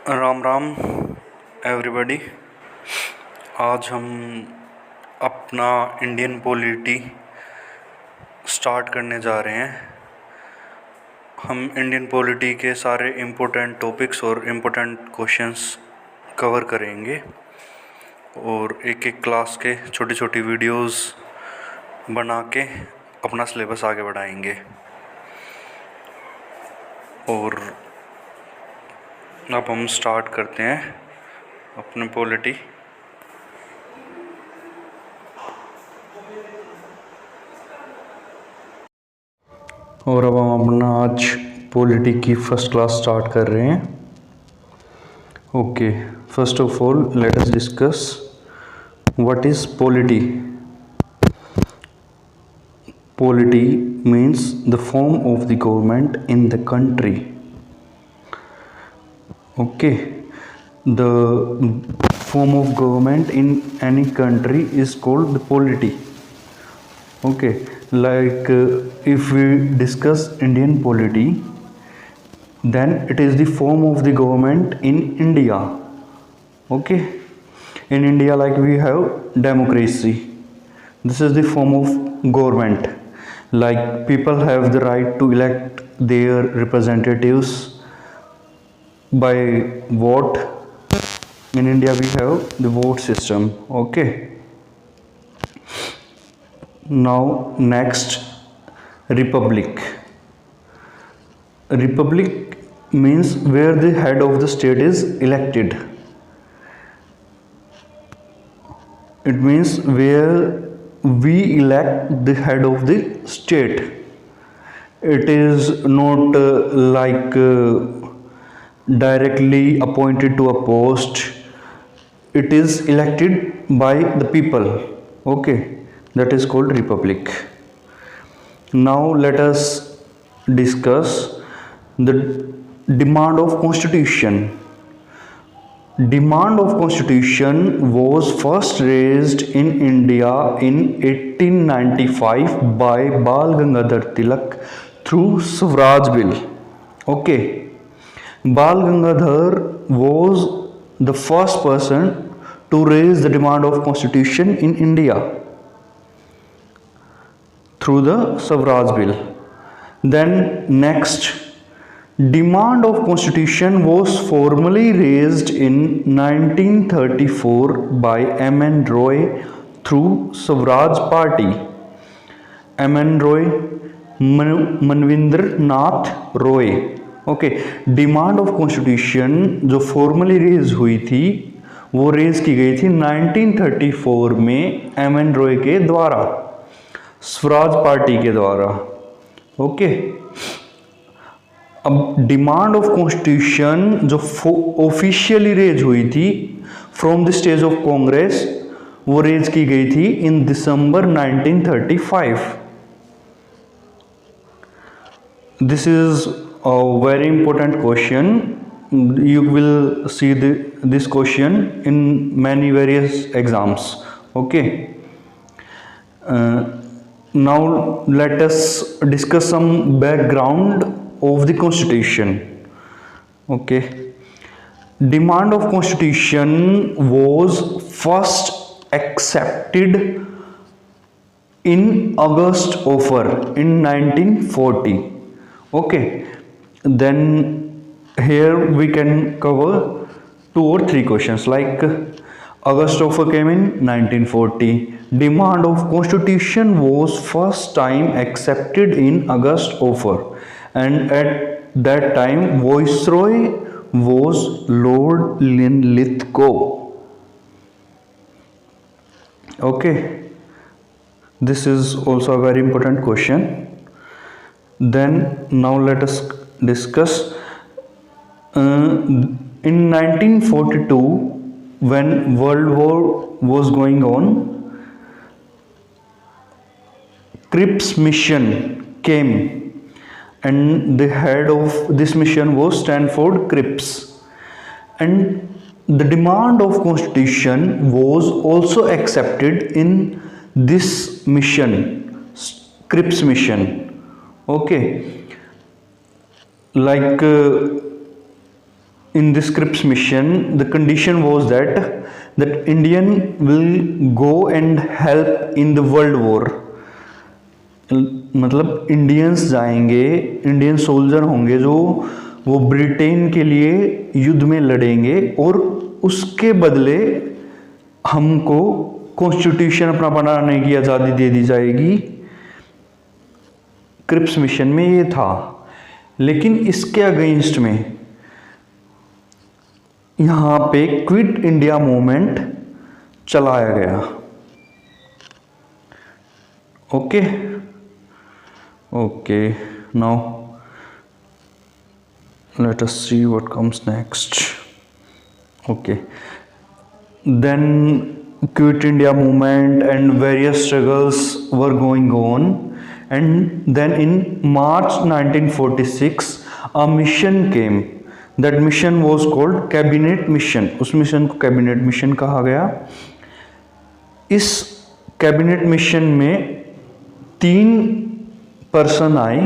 Ram Ram everybody. आज हम अपना इंडियन पॉलिटी स्टार्ट करने जा रहे हैं। हम इंडियन पॉलिटी के सारे इम्पोर्टेंट टॉपिक्स और इम्पोर्टेंट क्वेश्चंस कवर करेंगे और एक एक क्लास के छोटी छोटी वीडियोस बना के अपना सिलेबस आगे बढ़ाएंगे। और अब हम स्टार्ट करते हैं अपने पॉलिटी। और अब हम अपना आज पॉलिटी की फर्स्ट क्लास स्टार्ट कर रहे हैं। Okay, first of all let us discuss what is polity. Polity means the form of the government in the country. Okay, the form of government in any country is called the polity. Okay, like if we discuss Indian polity, then it is the form of the government in India. Okay, in India, like we have democracy. This is the form of government. Like people have the right to elect their representatives by vote. In India we have the vote system. Okay, now next, republic. Republic means where the head of the state is elected. It means where we elect the head of the state. It is not directly appointed to a post. It is elected by the people. Okay, that is called republic. Now let us discuss the demand of constitution. Demand of constitution was first raised in India in 1895 by Bal Gangadhar Tilak through Swaraj Bill. Okay, Bal Gangadhar was the first person to raise the demand of constitution in India through the Swaraj Bill. Then next, demand of constitution was formally raised in 1934 by M.N. Roy through Swaraj Party. M.N. Roy, Manvinder Nath Roy. Okay, demand of constitution जो formally raise हुई थी वो raise की गई थी 1934 में M.N. Roy के द्वारा, स्वराज पार्टी के द्वारा। ओके, अब डिमांड ऑफ कॉन्स्टिट्यूशन जो ऑफिशियली रेज हुई थी from the stage of Congress, वो रेज की गई थी इन दिसंबर 1935। This is a very important question. You will see this question in many various exams. Okay. Now let us discuss some background of the constitution. Okay, demand of constitution was first accepted in August offer in 1940. Okay, then here we can cover 2 or 3 questions. Like August offer came in 1940. Demand of constitution was first time accepted in August offer, and at that time viceroy was Lord Linlithgow. Okay, this is also a very important question. Then now let us discuss in 1942 when World War was going on, Cripps mission came, and the head of this mission was Stanford Cripps, and the demand of constitution was also accepted in this mission, Cripps mission. Okay, like in this Cripps mission, the condition was that Indian will go and help in the world war. मतलब Indians जाएंगे, Indian soldier होंगे जो वो Britain के लिए युद्ध में लड़ेंगे और उसके बदले हमको कॉन्स्टिट्यूशन अपना बनाने की आज़ादी दे दी जाएगी। क्रिप्स मिशन में ये था। लेकिन इसके अगेंस्ट में यहाँ पे क्विट इंडिया मूवमेंट चलाया गया। Okay okay, now let us see what comes next. Okay, then Quit India movement and various struggles were going on, and then in March 1946 a mission came. That mission was called Cabinet Mission. उस mission को cabinet mission कहा गया। इस cabinet mission में 3 person आए,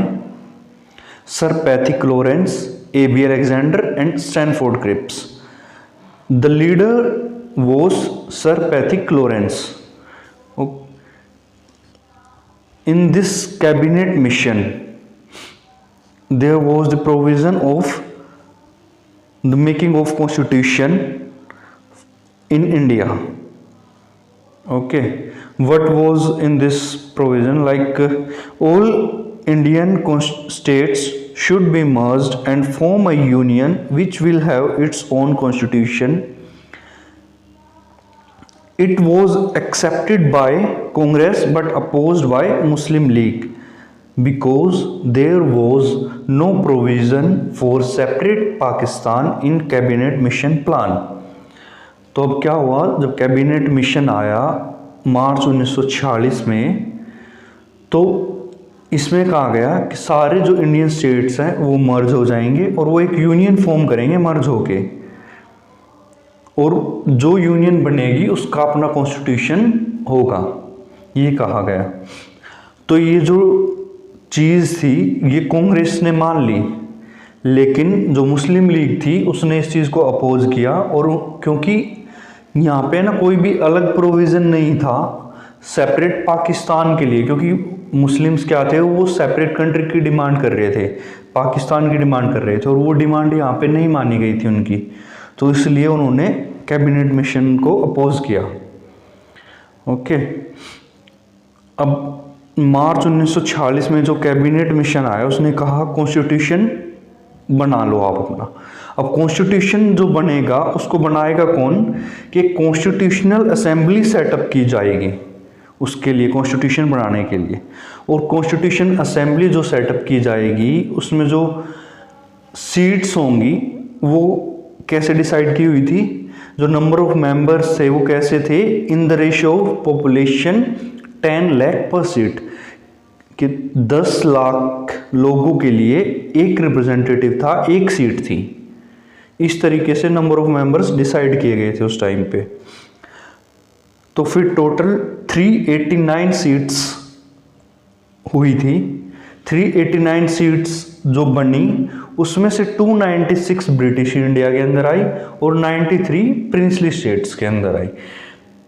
sir Pethick Lawrence, A.B. Alexander and Stanford Cripps. The leader was Sir Patrick Lawrence. In this cabinet mission, there was the provision of the making of constitution in India. Okay, what was in this provision? Like all Indian states should be merged and form a union which will have its own constitution. It was accepted by Congress but opposed by Muslim League because there was no provision for separate Pakistan in cabinet mission plan. तो अब क्या हुआ, जब cabinet mission आया मार्च 1946 में, तो इसमें कहा गया कि सारे जो इंडियन स्टेट्स हैं वो मर्ज हो जाएंगे और वो एक यूनियन फॉर्म करेंगे मर्ज होके, और जो यूनियन बनेगी उसका अपना कॉन्स्टिट्यूशन होगा, ये कहा गया। तो ये जो चीज़ थी ये कांग्रेस ने मान ली, लेकिन जो मुस्लिम लीग थी उसने इस चीज़ को अपोज किया। और क्योंकि यहाँ पे ना कोई भी अलग प्रोविज़न नहीं था सेपरेट पाकिस्तान के लिए, क्योंकि मुस्लिम्स क्या थे, वो सेपरेट कंट्री की डिमांड कर रहे थे, पाकिस्तान की डिमांड कर रहे थे, और वो डिमांड यहाँ पे नहीं मानी गई थी उनकी, तो इसलिए उन्होंने कैबिनेट मिशन को अपोज किया। ओके, अब मार्च 1946 में जो कैबिनेट मिशन आया उसने कहा कॉन्स्टिट्यूशन बना लो आप अपना। अब कॉन्स्टिट्यूशन जो बनेगा उसको बनाएगा कौन, कि कॉन्स्टिट्यूशनल असेंबली सेटअप की जाएगी उसके लिए, कॉन्स्टिट्यूशन बनाने के लिए। और कॉन्स्टिट्यूशन असेंबली जो सेटअप की जाएगी उसमें जो सीट्स होंगी वो कैसे डिसाइड की हुई थी, जो नंबर ऑफ मेंबर्स थे वो कैसे थे, in the ratio of population 10 lakh पर सीट, कि 10 लाख लोगों के लिए एक रिप्रेजेंटेटिव था, एक सीट थी। इस तरीके से नंबर ऑफ मेंबर्स डिसाइड किए गए थे उस टाइम पे। तो फिर टोटल 389 सीट्स हुई थी। 389 सीट्स जो बनी उसमें से 296 ब्रिटिश इंडिया के अंदर आई और 93 प्रिंसली स्टेट्स के अंदर आई।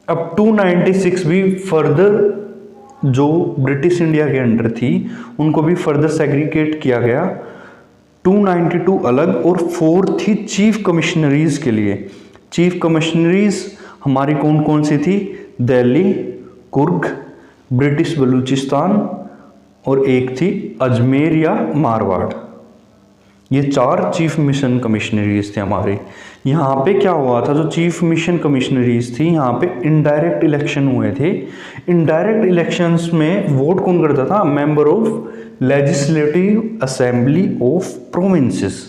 अब 296 भी फर्दर जो ब्रिटिश इंडिया के अंडर थी उनको भी फर्दर सेग्रीगेट किया गया। 292 अलग और 4 थी चीफ कमिश्नरीज के लिए। चीफ कमिश्नरीज हमारी कौन कौन सी थी, दिल्ली, कुर्ग, ब्रिटिश बलूचिस्तान और एक थी अजमेर या मारवाड़। ये 4 चीफ मिशन कमिश्नरीज थे हमारे। यहाँ पे क्या हुआ था, जो चीफ मिशन कमिश्नरीज थी यहाँ पे इनडायरेक्ट इलेक्शन हुए थे। इनडायरेक्ट इलेक्शंस में वोट कौन करता था, member of legislative assembly of provinces.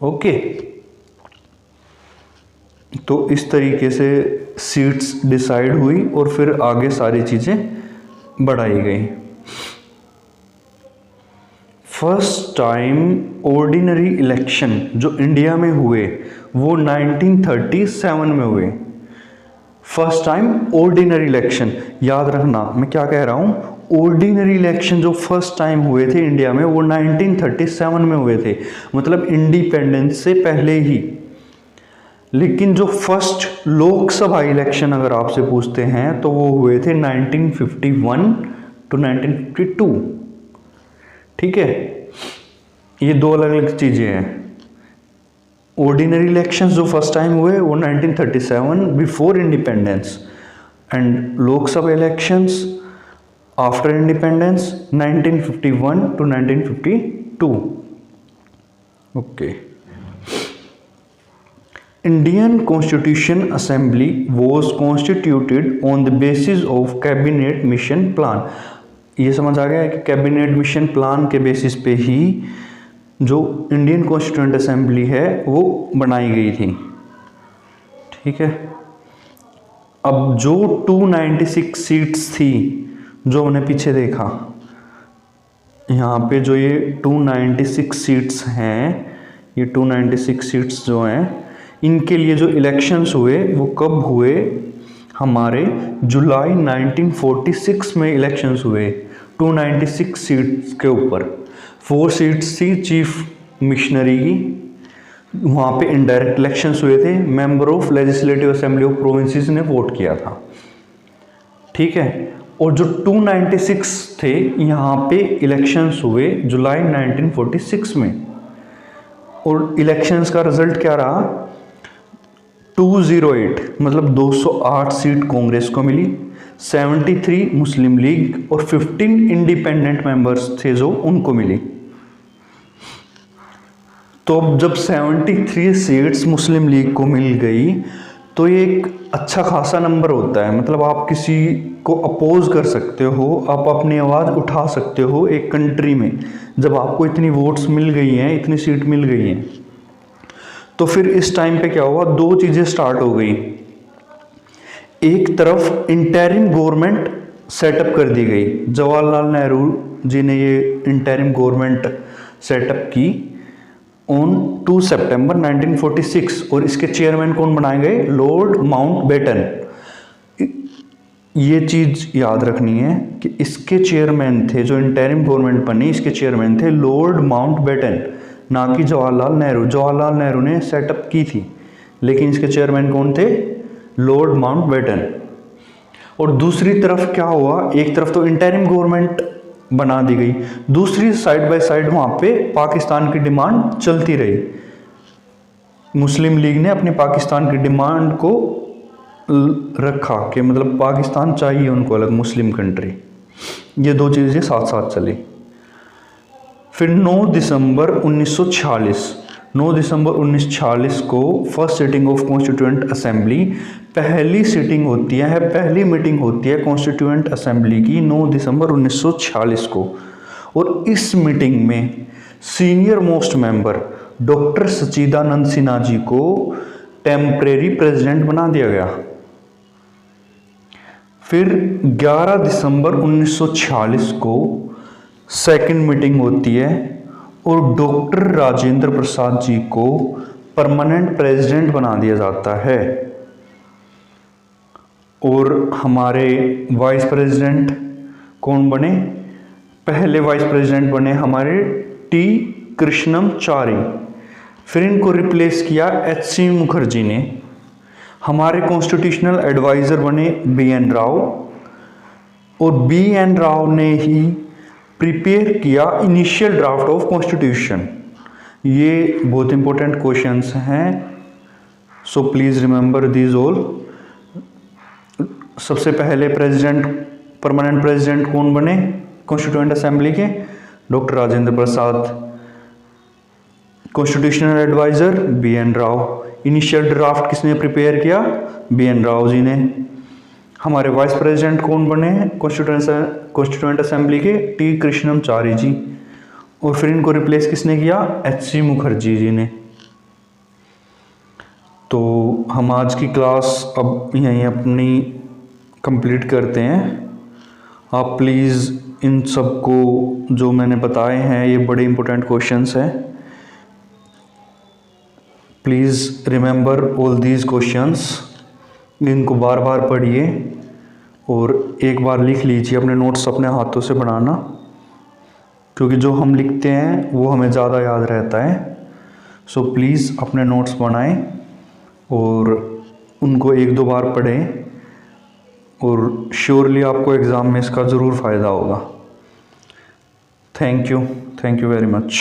Okay, तो इस तरीके से सीट्स डिसाइड हुई और फिर आगे सारी चीज़ें बढ़ाई गई। फर्स्ट टाइम ऑर्डिनरी इलेक्शन जो इंडिया में हुए वो 1937 में हुए। फर्स्ट टाइम ऑर्डिनरी इलेक्शन, याद रखना मैं क्या कह रहा हूँ, ऑर्डिनरी इलेक्शन जो फर्स्ट टाइम हुए थे इंडिया में वो 1937 में हुए थे, मतलब इंडिपेंडेंस से पहले ही। लेकिन जो फर्स्ट लोकसभा इलेक्शन अगर आपसे पूछते हैं तो वो हुए थे 1951 टू 1952। ठीक है, ये दो अलग अलग चीज़ें हैं। ऑर्डिनरी इलेक्शंस जो फर्स्ट टाइम हुए वो 1937 before independence, and Lok Sabha elections after independence 1951 to 1952। Okay. Indian Constitution Assembly was constituted on the basis of Cabinet Mission Plan। ये समझ आ गया है कि कैबिनेट मिशन प्लान के बेसिस पे ही जो इंडियन कॉन्स्टिट्यूएंट असेंबली है वो बनाई गई थी। ठीक है, अब जो 296 सीट्स थी जो हमने पीछे देखा, यहाँ पे जो ये 296 सीट्स हैं, ये 296 सीट्स जो हैं इनके लिए जो इलेक्शंस हुए वो कब हुए, हमारे जुलाई 1946 में इलेक्शंस हुए 296 सीट्स के ऊपर। 4 सीट्स थी चीफ मिशनरी की, वहाँ पे इनडायरेक्ट इलेक्शंस हुए थे, member of legislative assembly of provinces ने वोट किया था। ठीक है, और जो 296 थे यहाँ पे इलेक्शंस हुए जुलाई 1946 में, और इलेक्शंस का रिजल्ट क्या रहा, 208 मतलब 208 सीट कांग्रेस को मिली, 73 मुस्लिम लीग और 15 इंडिपेंडेंट मेंबर्स थे जो उनको मिली। तो अब जब 73 सीट्स मुस्लिम लीग को मिल गई तो ये एक अच्छा खासा नंबर होता है, मतलब आप किसी को अपोज कर सकते हो, आप अपनी आवाज़ उठा सकते हो एक कंट्री में। जब आपको इतनी वोट्स मिल गई हैं, इतनी सीट मिल गई हैं, तो फिर इस टाइम पे क्या हुआ, 2 चीज़ें स्टार्ट हो गई। एक तरफ इंटरिम गवर्नमेंट सेटअप कर दी गई, जवाहरलाल नेहरू जी ने ये इंटरिम गवर्नमेंट सेटअप की ऑन 2 सितंबर 1946, और इसके चेयरमैन कौन बनाए गए, लॉर्ड माउंटबेटन। ये चीज़ याद रखनी है कि इसके चेयरमैन थे, जो इंटरिम गवर्नमेंट बनी इसके चेयरमैन थे लॉर्ड माउंटबेटन, ना कि जवाहरलाल नेहरू। जवाहरलाल नेहरू ने सेटअप की थी, लेकिन इसके चेयरमैन कौन थे, लॉर्ड माउंटबेटन। और दूसरी तरफ क्या हुआ, एक तरफ तो इंटरिम गवर्नमेंट बना दी गई, दूसरी साइड बाय साइड वहाँ पे पाकिस्तान की डिमांड चलती रही। मुस्लिम लीग ने अपनी पाकिस्तान की डिमांड को रखा कि मतलब पाकिस्तान चाहिए उनको अलग, मुस्लिम कंट्री। ये 2 चीज़ें साथ साथ चली। फिर 9 दिसंबर 1946 को first sitting of constituent assembly, पहली सिटिंग होती है, पहली मीटिंग होती है कॉन्स्टिट्यूएंट असेंबली की 9 दिसंबर 1946 को। और इस मीटिंग में सीनियर मोस्ट मेंबर डॉक्टर सच्चिदानंद सिन्हा जी को टेम्परेरी प्रेसिडेंट बना दिया गया। फिर 11 दिसंबर 1946 को सेकंड मीटिंग होती है और डॉक्टर राजेंद्र प्रसाद जी को परमानेंट प्रेसिडेंट बना दिया जाता है। और हमारे वाइस प्रेसिडेंट कौन बने, पहले वाइस प्रेसिडेंट बने हमारे टी कृष्णमचारी, फिर इनको रिप्लेस किया एच.सी. मुखर्जी ने। हमारे कॉन्स्टिट्यूशनल एडवाइज़र बने बी.एन. राव, और बी.एन. राव ने ही प्रिपेयर किया इनिशियल ड्राफ्ट ऑफ कॉन्स्टिट्यूशन। ये बहुत इंपॉर्टेंट क्वेश्चंस हैं, so please remember these all. सबसे पहले प्रेसिडेंट, परमानेंट प्रेसिडेंट कौन बने कॉन्स्टिट्यूएंट असेंबली के, doctor Rajendra Prasad. Constitutional adviser B N. Rao. Initial draft किसने प्रिपेयर किया, बी.एन. राव जी ने। हमारे वाइस प्रेसिडेंट कौन बने कॉन्स्टिट्यूएंट असेंबली के, टी कृष्णमचारी जी। और फिर इनको रिप्लेस किसने किया, एच.सी. मुखर्जी जी ने। तो हम आज की क्लास अब यहीं अपनी कंप्लीट करते हैं। आप प्लीज़ इन सब को जो मैंने बताए हैं ये बड़े इंपॉर्टेंट क्वेश्चंस हैं, please remember all these questions. इनको बार बार पढ़िए और एक बार लिख लीजिए, अपने नोट्स अपने हाथों से बनाना, क्योंकि जो हम लिखते हैं वो हमें ज़्यादा याद रहता है। सो प्लीज़ अपने नोट्स बनाएं और उनको एक दो बार पढ़ें, और श्योरली आपको एग्ज़ाम में इसका ज़रूर फ़ायदा होगा। Thank you very much.